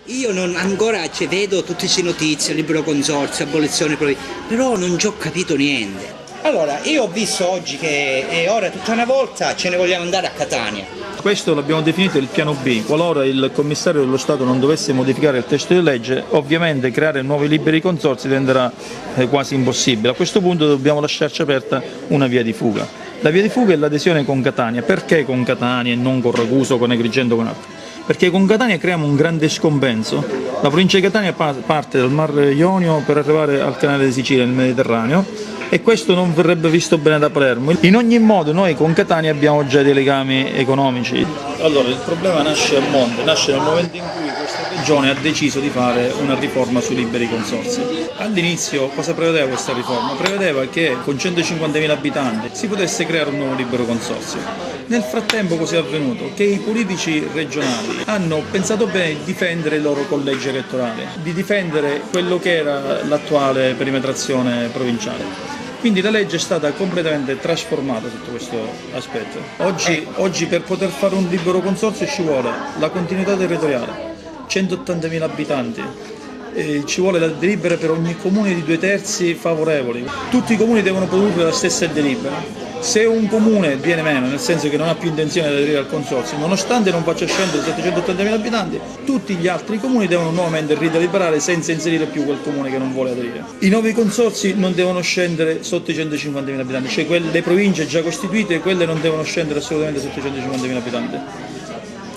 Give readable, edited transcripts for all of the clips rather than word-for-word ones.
Io non ancora vedo tutte queste notizie, libero consorzio, abolizione, però non ci ho capito niente. Allora, io ho visto oggi che è ora tutta una volta ce ne vogliamo andare a Catania. Questo l'abbiamo definito il piano B. Qualora il commissario dello Stato non dovesse modificare il testo di legge, ovviamente creare nuovi liberi consorzi diventerà quasi impossibile. A questo punto dobbiamo lasciarci aperta una via di fuga. La via di fuga è l'adesione con Catania. Perché con Catania e non con Ragusa o con Agrigento o con altri? Perché con Catania creiamo un grande scompenso. La provincia di Catania parte dal Mar Ionio per arrivare al canale di Sicilia, nel Mediterraneo, e questo non verrebbe visto bene da Palermo. In ogni modo noi con Catania abbiamo già dei legami economici. Allora il problema nasce a monte, nasce nel momento in cui questa regione ha deciso di fare una riforma sui liberi consorzi. All'inizio cosa prevedeva questa riforma? Prevedeva che con 150.000 abitanti si potesse creare un nuovo libero consorzio. Nel frattempo cos'è avvenuto? Che i politici regionali hanno pensato bene di difendere i loro collegi elettorali, di difendere quello che era l'attuale perimetrazione provinciale. Quindi la legge è stata completamente trasformata sotto questo aspetto. Oggi per poter fare un libero consorzio ci vuole la continuità territoriale, 180.000 abitanti, ci vuole la delibera per ogni comune di 2/3 favorevoli. Tutti i comuni devono produrre la stessa delibera. Se un comune viene meno, nel senso che non ha più intenzione di aderire al consorzio, nonostante non faccia scendere 780.000 abitanti, tutti gli altri comuni devono nuovamente rideliberare senza inserire più quel comune che non vuole aderire. I nuovi consorzi non devono scendere sotto i 150.000 abitanti, cioè le province già costituite, quelle non devono scendere assolutamente sotto i 150.000 abitanti.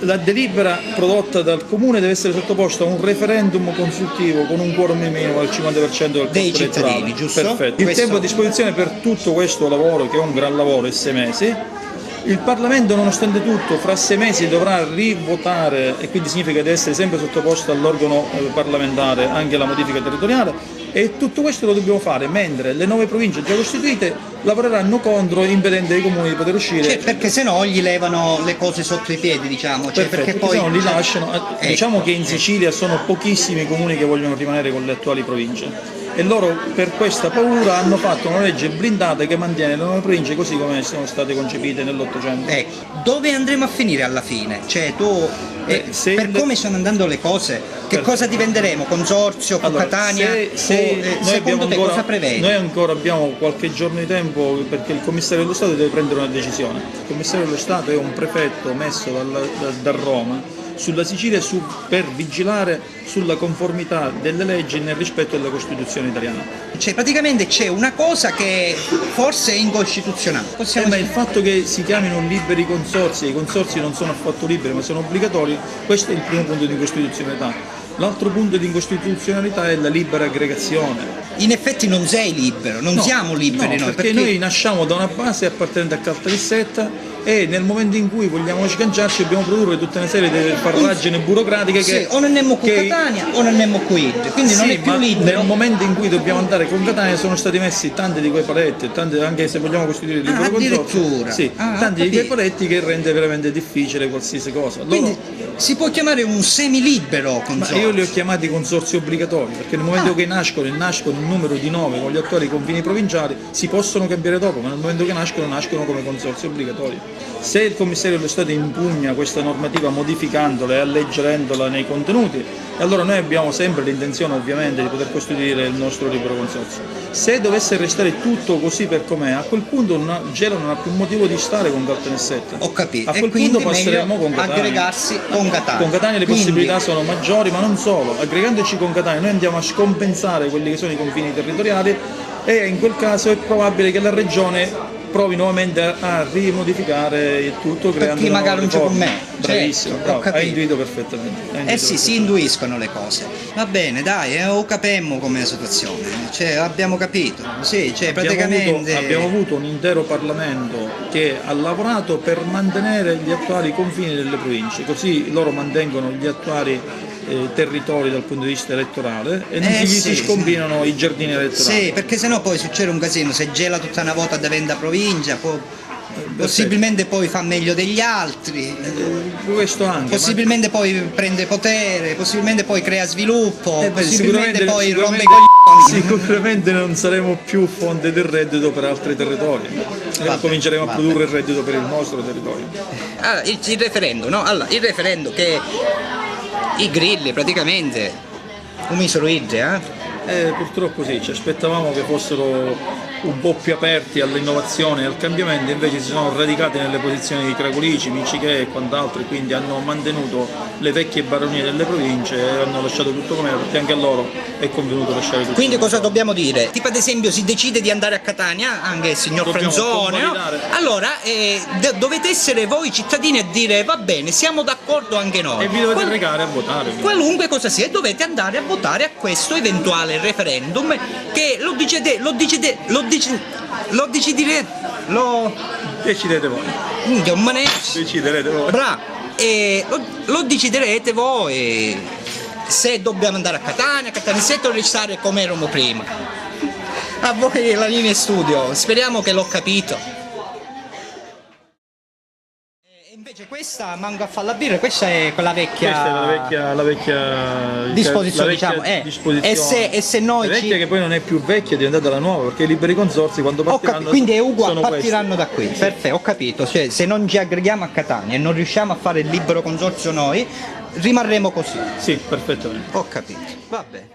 La delibera prodotta dal comune deve essere sottoposta a un referendum consultivo con un quorum minimo del 50% del dei corpo cittadini, elettorale. giusto? Perfetto. Il tempo a disposizione per tutto questo lavoro, che è un gran lavoro, è 6 mesi. Il Parlamento, nonostante tutto, fra 6 mesi dovrà rivotare, e quindi significa che deve essere sempre sottoposto all'organo parlamentare anche la modifica territoriale, e tutto questo lo dobbiamo fare mentre le nuove province già costituite lavoreranno contro, impedendo ai comuni di poter uscire. Perché se no gli levano le cose sotto i piedi, diciamo. Perché poi se no li lasciano. Diciamo che in Sicilia sono pochissimi i comuni che vogliono rimanere con le attuali province. E loro per questa paura hanno fatto una legge blindata che mantiene le nuove province così come sono state concepite nell'800. Ecco, dove andremo a finire alla fine? Cioè tu, per come sono andando le cose, che cosa diventeremo? Consorzio, con Catania? Secondo te cosa prevedi? Noi ancora abbiamo qualche giorno di tempo perché il commissario dello Stato deve prendere una decisione. Il commissario dello Stato è un prefetto messo da Roma sulla Sicilia per vigilare sulla conformità delle leggi nel rispetto della Costituzione italiana. Cioè praticamente c'è una cosa che forse è incostituzionale. Ma il fatto che si chiamino liberi consorzi, i consorzi non sono affatto liberi ma sono obbligatori, questo è il primo punto di incostituzionalità. L'altro punto di incostituzionalità è la libera aggregazione. In effetti non sei libero, non siamo liberi noi. Perché noi nasciamo da una base appartenente a Caltanissetta e nel momento in cui vogliamo sganciarci dobbiamo produrre tutta una serie di farragini burocratiche che o non andiamo con Catania o non andiamo qui, quindi non è più libero. Nel momento in cui dobbiamo andare con Catania sono stati messi tanti di quei paletti, anche se vogliamo costituire il libero consorzio, tanti di quei paletti che rende veramente difficile qualsiasi cosa. Quindi si può chiamare un semilibero consorzio? Ma io li ho chiamati consorzi obbligatori perché nel momento che nascono in numero di 9 con gli attuali confini provinciali si possono cambiare dopo, ma nel momento che nascono come consorzi obbligatori. Se il commissario dello Stato impugna questa normativa modificandola e alleggerendola nei contenuti, allora noi abbiamo sempre l'intenzione ovviamente di poter costituire il nostro libero consorzio. Se dovesse restare tutto così per com'è, a quel punto Gela non ha più motivo di stare con Caltanissetta. Ho capito. A quel punto passeremo con Catania. Aggregarsi con Catania. Con Catania le possibilità sono maggiori, ma non solo. Aggregandoci con Catania noi andiamo a scompensare quelli che sono i confini territoriali e in quel caso è probabile che la regione provi nuovamente a rimodificare il tutto creando chi magari non c'è con me. Bravissimo, bravo, hai intuito perfettamente. Si intuiscono le cose. Va bene, dai, capemmo come situazione. Abbiamo capito. Praticamente abbiamo avuto un intero Parlamento che ha lavorato per mantenere gli attuali confini delle province, così loro mantengono gli attuali territori dal punto di vista elettorale e non si scombinano i giardini elettorali. Sì, perché sennò poi succede un casino, se Gela tutta una volta diventa provincia, possibilmente poi fa meglio degli altri, questo anche, possibilmente poi prende potere, possibilmente poi crea sviluppo, possibilmente poi rompe i coglioni. Sicuramente non saremo più fonte del reddito per altri territori, cominceremo a produrre il reddito per il nostro territorio. Allora, il referendum, no? Allora, il referendum che i grilli praticamente, un misero idea, Purtroppo sì, ci aspettavamo che fossero un po' più aperti all'innovazione e al cambiamento, invece si sono radicati nelle posizioni di Cracolici, Micichè e quant'altro, e quindi hanno mantenuto le vecchie baronie delle province e hanno lasciato tutto com'era, perché anche a loro è convenuto lasciare tutto. Quindi cosa dobbiamo dire? Tipo ad esempio si decide di andare a Catania, anche il signor Dobbiamo Franzone, no? convalidare. Allora dovete essere voi cittadini a dire va bene, siamo d'accordo anche noi. E vi dovete pregare a votare. Qualunque cosa sia, dovete andare a votare a questo eventuale referendum che lo Decidete voi. Deciderete voi. lo deciderete voi se dobbiamo andare a Catania se restare come eravamo prima. A voi la linea studio, speriamo che l'ho capito. Invece questa mango a fare la birra, questa è quella vecchia. Questa è la vecchia disposizione, la vecchia diciamo. disposizione. E se noi la vecchia che poi non è più vecchia, è diventata la nuova, perché i liberi consorzi quando partiranno quindi è uguale, sono partiranno da qui. Perfetto, ho capito. Cioè, se non ci aggreghiamo a Catania e non riusciamo a fare il libero consorzio noi, rimarremo così. Sì, perfettamente. Ho capito. Va bene.